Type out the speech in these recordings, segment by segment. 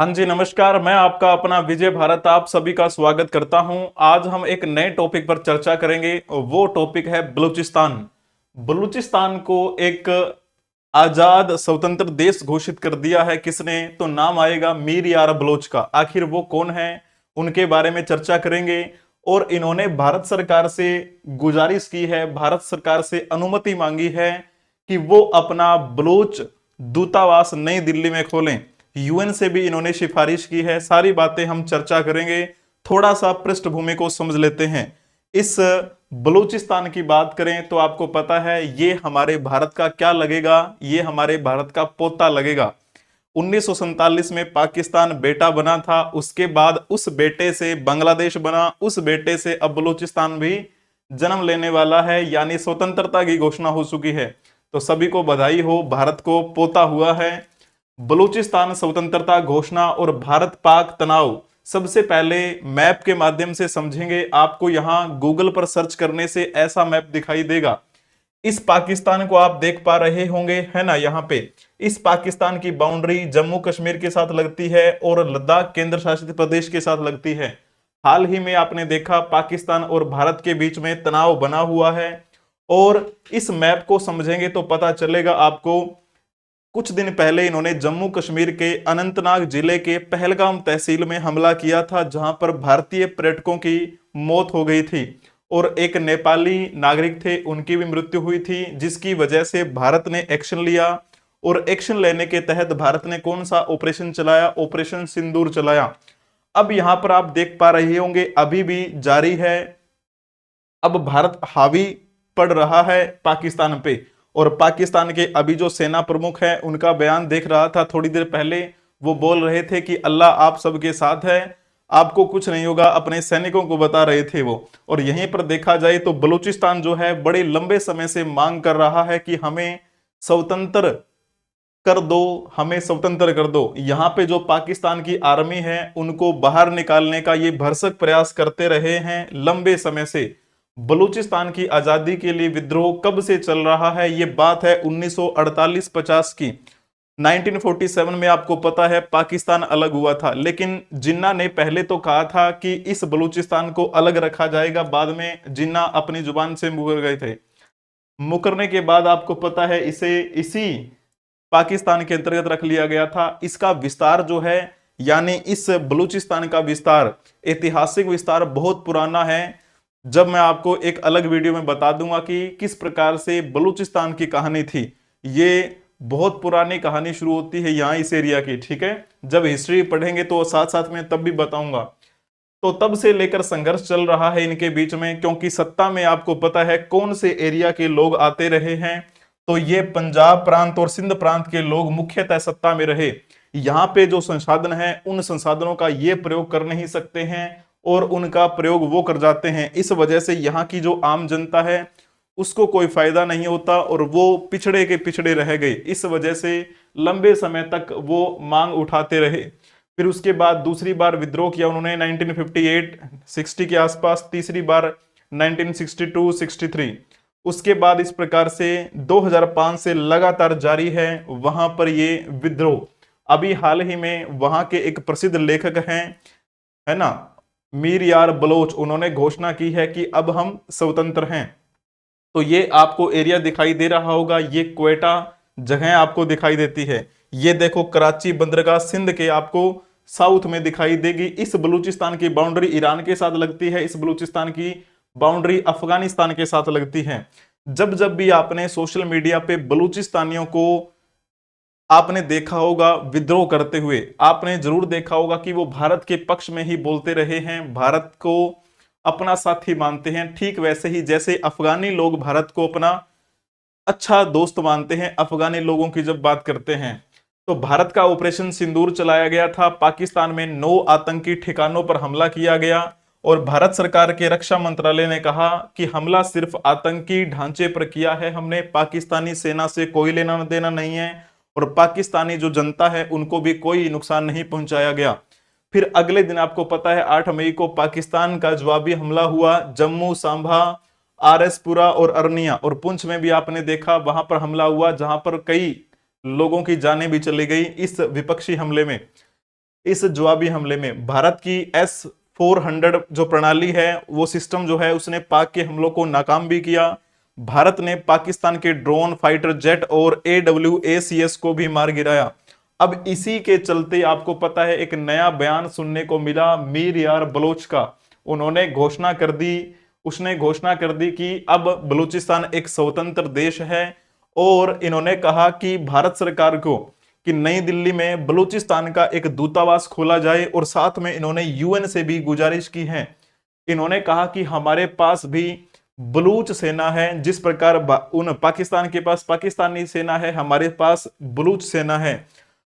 हाँ जी, नमस्कार। मैं आपका अपना विजय भारत आप सभी का स्वागत करता हूं। आज हम एक नए टॉपिक पर चर्चा करेंगे। वो टॉपिक है बलूचिस्तान। बलूचिस्तान को एक आजाद स्वतंत्र देश घोषित कर दिया है किसने? तो नाम आएगा मीर यार बलोच का। आखिर वो कौन है, उनके बारे में चर्चा करेंगे। और इन्होंने भारत सरकार से गुजारिश की है, भारत सरकार से अनुमति मांगी है कि वो अपना बलूच दूतावास नई दिल्ली में खोलें। यूएन से भी इन्होंने सिफारिश की है। सारी बातें हम चर्चा करेंगे। थोड़ा सा पृष्ठभूमि को समझ लेते हैं। इस बलूचिस्तान की बात करें तो आपको पता है ये हमारे भारत का क्या लगेगा, ये हमारे भारत का पोता लगेगा। 1947 में पाकिस्तान बेटा बना था, उसके बाद उस बेटे से बांग्लादेश बना, उस बेटे से अब बलूचिस्तान भी जन्म लेने वाला है, यानी स्वतंत्रता की घोषणा हो चुकी है। तो सभी को बधाई हो, भारत को पोता हुआ है। बलूचिस्तान स्वतंत्रता घोषणा और भारत पाक तनाव सबसे पहले मैप के माध्यम से समझेंगे। आपको यहां गूगल पर सर्च करने से ऐसा मैप दिखाई देगा। इस पाकिस्तान को आप देख पा रहे होंगे, है ना? यहाँ पे इस पाकिस्तान की बाउंड्री जम्मू कश्मीर के साथ लगती है और लद्दाख केंद्र शासित प्रदेश के साथ लगती है। हाल ही में आपने देखा पाकिस्तान और भारत के बीच में तनाव बना हुआ है। और इस मैप को समझेंगे तो पता चलेगा आपको। कुछ दिन पहले इन्होंने जम्मू कश्मीर के अनंतनाग जिले के पहलगाम तहसील में हमला किया था, जहां पर भारतीय पर्यटकों की मौत हो गई थी और एक नेपाली नागरिक थे, उनकी भी मृत्यु हुई थी, जिसकी वजह से भारत ने एक्शन लिया। और एक्शन लेने के तहत भारत ने कौन सा ऑपरेशन चलाया? ऑपरेशन सिंदूर चलाया। अब यहां पर आप देख पा रहे होंगे अभी भी जारी है। अब भारत हावी पड़ रहा है पाकिस्तान पे। और पाकिस्तान के अभी जो सेना प्रमुख है उनका बयान देख रहा था थोड़ी देर पहले। वो बोल रहे थे कि अल्लाह आप सबके साथ है, आपको कुछ नहीं होगा, अपने सैनिकों को बता रहे थे वो। और यहीं पर देखा जाए तो बलूचिस्तान जो है बड़े लंबे समय से मांग कर रहा है कि हमें स्वतंत्र कर दो, हमें स्वतंत्र कर दो। यहाँ पे जो पाकिस्तान की आर्मी है उनको बाहर निकालने का ये भरसक प्रयास करते रहे हैं लंबे समय से। बलूचिस्तान की आजादी के लिए विद्रोह कब से चल रहा है? ये बात है 1948-50 की। 1947 में आपको पता है पाकिस्तान अलग हुआ था, लेकिन जिन्ना ने पहले तो कहा था कि इस बलूचिस्तान को अलग रखा जाएगा। बाद में जिन्ना अपनी जुबान से मुकर गए थे। मुकरने के बाद आपको पता है इसे इसी पाकिस्तान के अंतर्गत रख लिया गया था। इसका विस्तार जो है, यानी इस बलूचिस्तान का विस्तार, ऐतिहासिक विस्तार बहुत पुराना है। जब मैं आपको एक अलग वीडियो में बता दूंगा कि किस प्रकार से बलूचिस्तान की कहानी थी। ये बहुत पुरानी कहानी शुरू होती है यहाँ इस एरिया की, ठीक है? जब हिस्ट्री पढ़ेंगे तो साथ साथ में तब भी बताऊंगा। तो तब से लेकर संघर्ष चल रहा है इनके बीच में, क्योंकि सत्ता में आपको पता है कौन से एरिया के लोग आते रहे हैं। तो ये पंजाब प्रांत और सिंध प्रांत के लोग मुख्यतः सत्ता में रहे। यहाँ पे जो संसाधन है उन संसाधनों का ये प्रयोग कर नहीं सकते हैं और उनका प्रयोग वो कर जाते हैं। इस वजह से यहाँ की जो आम जनता है उसको कोई फायदा नहीं होता और वो पिछड़े के पिछड़े रह गए। इस वजह से लंबे समय तक वो मांग उठाते रहे। फिर उसके बाद दूसरी बार विद्रोह किया उन्होंने 1958-60 के आसपास, तीसरी बार 1962-63। उसके बाद इस प्रकार से 2005 से लगातार जारी है वहां पर ये विद्रोह। अभी हाल ही में वहां के एक प्रसिद्ध लेखक हैं, है ना, मीर यार बलोच, उन्होंने घोषणा की है कि अब हम स्वतंत्र हैं। तो ये आपको एरिया दिखाई दे रहा होगा, ये क्वेटा जगह आपको दिखाई देती है। ये देखो कराची बंदरगाह सिंध के आपको साउथ में दिखाई देगी। इस बलूचिस्तान की बाउंड्री ईरान के साथ लगती है, इस बलूचिस्तान की बाउंड्री अफगानिस्तान के साथ लगती है। जब जब भी आपने सोशल मीडिया पे बलूचिस्तानियों को आपने देखा होगा विद्रोह करते हुए, आपने जरूर देखा होगा कि वो भारत के पक्ष में ही बोलते रहे हैं, भारत को अपना साथी मानते हैं। ठीक वैसे ही जैसे अफगानी लोग भारत को अपना अच्छा दोस्त मानते हैं, अफगानी लोगों की जब बात करते हैं। तो भारत का ऑपरेशन सिंदूर चलाया गया था। पाकिस्तान में 9 आतंकी ठिकानों पर हमला किया गया और भारत सरकार के रक्षा मंत्रालय ने कहा कि हमला सिर्फ आतंकी ढांचे पर किया है, हमने पाकिस्तानी सेना से कोई लेना देना नहीं है और पाकिस्तानी जो जनता है उनको भी कोई नुकसान नहीं पहुंचाया गया। फिर अगले दिन आपको पता है 8 मई को पाकिस्तान का जवाबी हमला हुआ। जम्मू, सांभा, आरएसपुरा और अरनिया और पुंछ में भी आपने देखा वहां पर हमला हुआ, जहां पर कई लोगों की जानें भी चली गई इस विपक्षी हमले में। इस जवाबी हमले में भारत की S-400 जो प्रणाली है, वो सिस्टम जो है, उसने पाक के हमलों को नाकाम भी किया। भारत ने पाकिस्तान के ड्रोन, फाइटर जेट और AWACS को भी मार गिराया। अब इसी के चलते आपको पता है एक नया बयान सुनने को मिला मीर यार बलोच का। उन्होंने घोषणा कर दी, उसने घोषणा कर दी कि अब बलूचिस्तान एक स्वतंत्र देश है। और इन्होंने कहा कि भारत सरकार को कि नई दिल्ली में बलूचिस्तान का एक दूतावास खोला जाए, और साथ में इन्होंने यूएन से भी गुजारिश की है। इन्होंने कहा कि हमारे पास भी बलूच सेना है, जिस प्रकार उन पाकिस्तान के पास पाकिस्तानी सेना है, हमारे पास बलूच सेना है,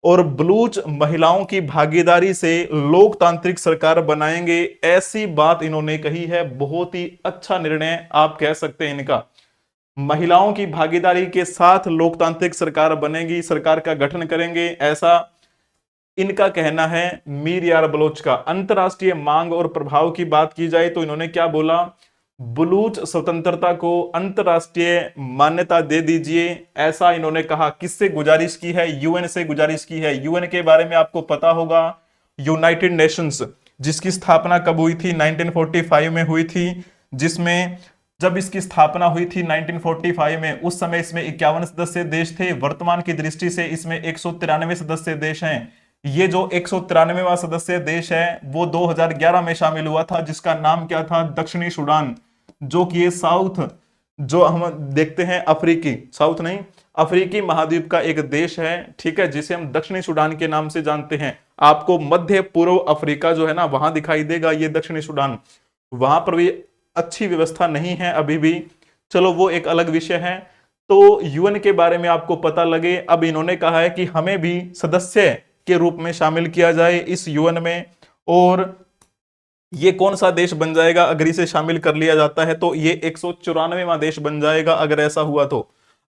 और बलूच महिलाओं की भागीदारी से लोकतांत्रिक सरकार बनाएंगे, ऐसी बात इन्होंने कही है। बहुत ही अच्छा निर्णय आप कह सकते हैं इनका। महिलाओं की भागीदारी के साथ लोकतांत्रिक सरकार बनेगी, सरकार का गठन करेंगे, ऐसा इनका कहना है मीर यार बलोच का। अंतरराष्ट्रीय मांग और प्रभाव की बात की जाए तो इन्होंने क्या बोला, बलूच स्वतंत्रता को अंतरराष्ट्रीय मान्यता दे दीजिए, ऐसा इन्होंने कहा। किससे गुजारिश की है? यूएन से गुजारिश की है। यूएन के बारे में आपको पता होगा, यूनाइटेड नेशंस, जिसकी स्थापना कब हुई थी? 1945 में हुई थी। जिसमें जब इसकी स्थापना हुई थी 1945 में, उस समय इसमें 51 सदस्य देश थे। वर्तमान की दृष्टि से इसमें 193 सदस्य देश हैं। ये जो 193वां सदस्य देश है वो 2011 में शामिल हुआ था, जिसका नाम क्या था? दक्षिणी सूडान, जो कि ये साउथ, जो हम देखते हैं अफ्रीकी, साउथ नहीं, अफ्रीकी महाद्वीप का एक देश है, ठीक है, जिसे हम दक्षिणी सूडान के नाम से जानते हैं। आपको मध्य पूर्व अफ्रीका जो है ना, वहां दिखाई देगा ये दक्षिणी सूडान। वहां पर भी अच्छी व्यवस्था नहीं है अभी भी, चलो वो एक अलग विषय है। तो यूएन के बारे में आपको पता लगे, अब इन्होंने कहा है कि हमें भी सदस्य के रूप में शामिल किया जाए इस यूएन में। और ये कौन सा देश बन जाएगा अगर इसे शामिल कर लिया जाता है? तो ये 194वां देश बन जाएगा अगर ऐसा हुआ तो।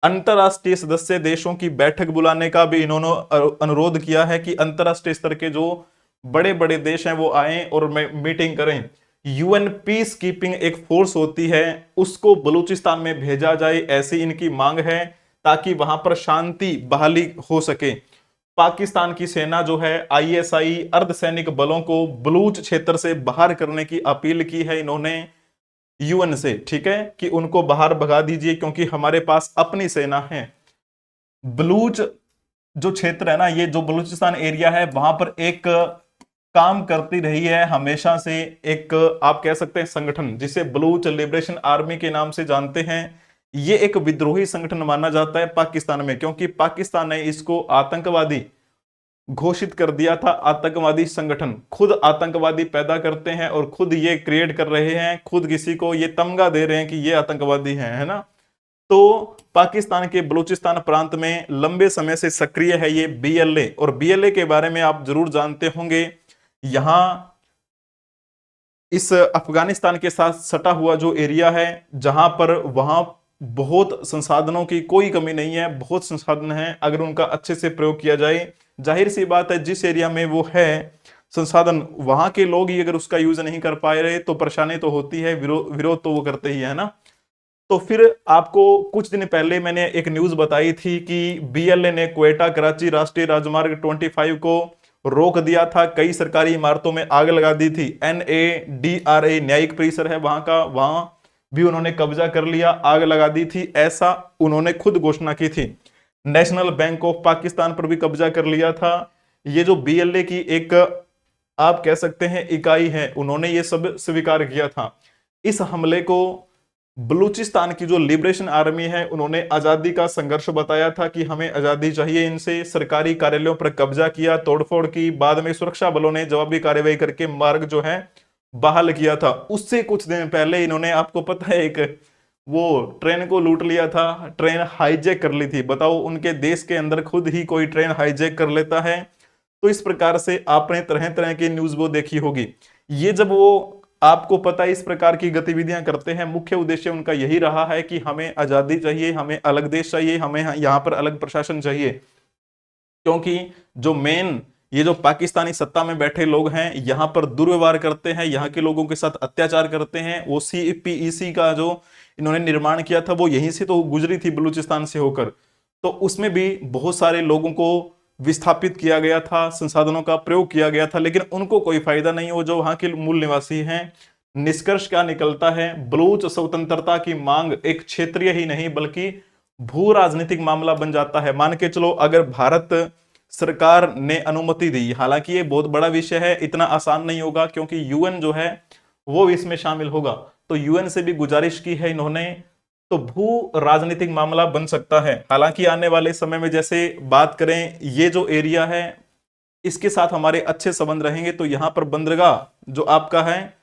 अंतरराष्ट्रीय सदस्य देशों की बैठक बुलाने का भी इन्होंने अनुरोध किया है कि अंतरराष्ट्रीय स्तर के जो बड़े बड़े देश हैं वो आए और मीटिंग करें। यूएन पीस कीपिंग एक फोर्स होती है, उसको बलूचिस्तान में भेजा जाए, ऐसी इनकी मांग है, ताकि वहां पर शांति बहाली हो सके। पाकिस्तान की सेना जो है, आईएसआई अर्धसैनिक बलों को बलूच क्षेत्र से बाहर करने की अपील की है इन्होंने यूएन से, ठीक है, कि उनको बाहर भगा दीजिए क्योंकि हमारे पास अपनी सेना है। बलूच जो क्षेत्र है ना, ये जो बलूचिस्तान एरिया है, वहां पर एक काम करती रही है हमेशा से एक, आप कह सकते हैं, संगठन जिसे बलूच लिबरेशन आर्मी के नाम से जानते हैं। ये एक विद्रोही संगठन माना जाता है पाकिस्तान में, क्योंकि पाकिस्तान ने इसको आतंकवादी घोषित कर दिया था। आतंकवादी संगठन खुद आतंकवादी पैदा करते हैं और खुद ये क्रिएट कर रहे हैं, खुद किसी को ये तमगा दे रहे हैं कि ये आतंकवादी हैं, है ना। तो पाकिस्तान के बलूचिस्तान प्रांत में लंबे समय से सक्रिय है ये बीएलए, और बीएलए के बारे में आप जरूर जानते होंगे। यहां इस अफगानिस्तान के साथ सटा हुआ जो एरिया है, जहां पर वहां बहुत संसाधनों की कोई कमी नहीं है, बहुत संसाधन है अगर उनका अच्छे से प्रयोग किया जाए। जाहिर सी बात है, जिस एरिया में वो है संसाधन, वहां के लोग ही अगर उसका यूज नहीं कर पा रहे तो परेशानी तो होती है, विरोध तो वो करते ही है ना। तो फिर आपको कुछ दिन पहले मैंने एक न्यूज बताई थी कि बीएलए ने क्वेटा कराची राष्ट्रीय राजमार्ग 25 को रोक दिया था, कई सरकारी इमारतों में आग लगा दी थी। NADRA न्यायिक परिसर है वहां का, वहां भी उन्होंने कब्जा कर लिया, आग लगा दी थी, ऐसा उन्होंने खुद घोषणा की थी। नेशनल बैंक ऑफ पाकिस्तान पर भी कब्जा कर लिया था। ये जो बीएलए की एक, आप कह सकते हैं, इकाई है, उन्होंने ये सब स्वीकार किया था। इस हमले को बलूचिस्तान की जो लिबरेशन आर्मी है उन्होंने आजादी का संघर्ष बताया था कि हमें आजादी चाहिए। इनसे सरकारी कार्यालयों पर कब्जा किया, तोड़फोड़ की, बाद में सुरक्षा बलों ने जवाबी कार्रवाई करके मार्ग जो है बहाल किया था। उससे कुछ दिन पहले इन्होंने, आपको पता है, एक वो ट्रेन को लूट लिया था, ट्रेन हाईजैक कर ली थी। बताओ, उनके देश के अंदर खुद ही कोई ट्रेन हाईजैक कर लेता है। तो इस प्रकार से आपने तरह तरह की न्यूज वो देखी होगी। ये जब वो, आपको पता है, इस प्रकार की गतिविधियां करते हैं, मुख्य उद्देश्य उनका यही रहा है कि हमें आजादी चाहिए, हमें अलग देश चाहिए, हमें यहाँ पर अलग प्रशासन चाहिए। क्योंकि जो मेन ये जो पाकिस्तानी सत्ता में बैठे लोग हैं, यहाँ पर दुर्व्यवहार करते हैं, यहाँ के लोगों के साथ अत्याचार करते हैं। वो CPEC का जो इन्होंने निर्माण किया था वो यहीं से तो गुजरी थी, बलूचिस्तान से होकर। तो उसमें भी बहुत सारे लोगों को विस्थापित किया गया था, संसाधनों का प्रयोग किया गया था, लेकिन उनको कोई फायदा नहीं, वो जो वहां के मूल निवासी हैं। निष्कर्ष क्या निकलता है? बलूच स्वतंत्रता की मांग एक क्षेत्रीय ही नहीं बल्कि भू राजनीतिक मामला बन जाता है। मान के चलो, अगर भारत सरकार ने अनुमति दी, हालांकि ये बहुत बड़ा विषय है, इतना आसान नहीं होगा क्योंकि यूएन जो है वो इसमें शामिल होगा, तो यूएन से भी गुजारिश की है इन्होंने, तो भू राजनीतिक मामला बन सकता है। हालांकि आने वाले समय में जैसे बात करें, ये जो एरिया है इसके साथ हमारे अच्छे संबंध रहेंगे, तो यहां पर बंदरगाह जो आपका है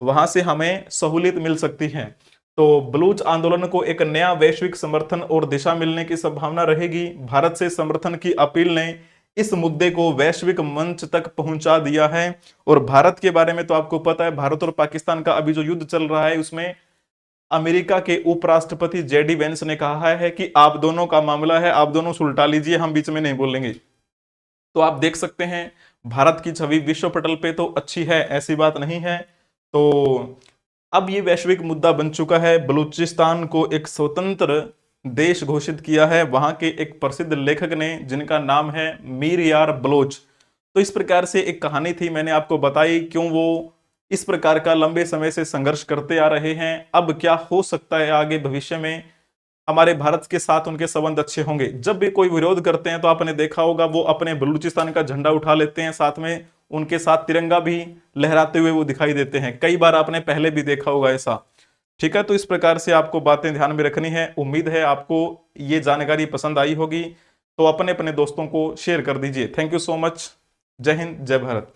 वहां से हमें सहूलियत मिल सकती है। तो बलूच आंदोलन को एक नया वैश्विक समर्थन और दिशा मिलने की संभावना रहेगी। भारत से समर्थन की अपील ने इस मुद्दे को वैश्विक मंच तक पहुंचा दिया है। और भारत के बारे में तो आपको पता है, भारत और पाकिस्तान का अभी जो युद्ध चल रहा है उसमें अमेरिका के उपराष्ट्रपति जेडी वेंस ने कहा है कि आप दोनों का मामला है, आप दोनों सुलटा लीजिए, हम बीच में नहीं बोलेंगे। तो आप देख सकते हैं भारत की छवि विश्व पटल पे तो अच्छी है, ऐसी बात नहीं है। तो अब ये वैश्विक मुद्दा बन चुका है। बलूचिस्तान को एक स्वतंत्र देश घोषित किया है वहां के एक प्रसिद्ध लेखक ने, जिनका नाम है मीर यार बलोच। तो इस प्रकार से एक कहानी थी, मैंने आपको बताई क्यों वो इस प्रकार का लंबे समय से संघर्ष करते आ रहे हैं। अब क्या हो सकता है आगे भविष्य में हमारे भारत के साथ उनके संबंध अच्छे होंगे। जब भी कोई विरोध करते हैं तो आपने देखा होगा वो अपने बलूचिस्तान का झंडा उठा लेते हैं, साथ में उनके साथ तिरंगा भी लहराते हुए वो दिखाई देते हैं। कई बार आपने पहले भी देखा होगा ऐसा। ठीक है, तो इस प्रकार से आपको बातें ध्यान में रखनी है। उम्मीद है आपको ये जानकारी पसंद आई होगी, तो अपने अपने दोस्तों को शेयर कर दीजिए। Thank you so much. जय हिंद, जय भारत।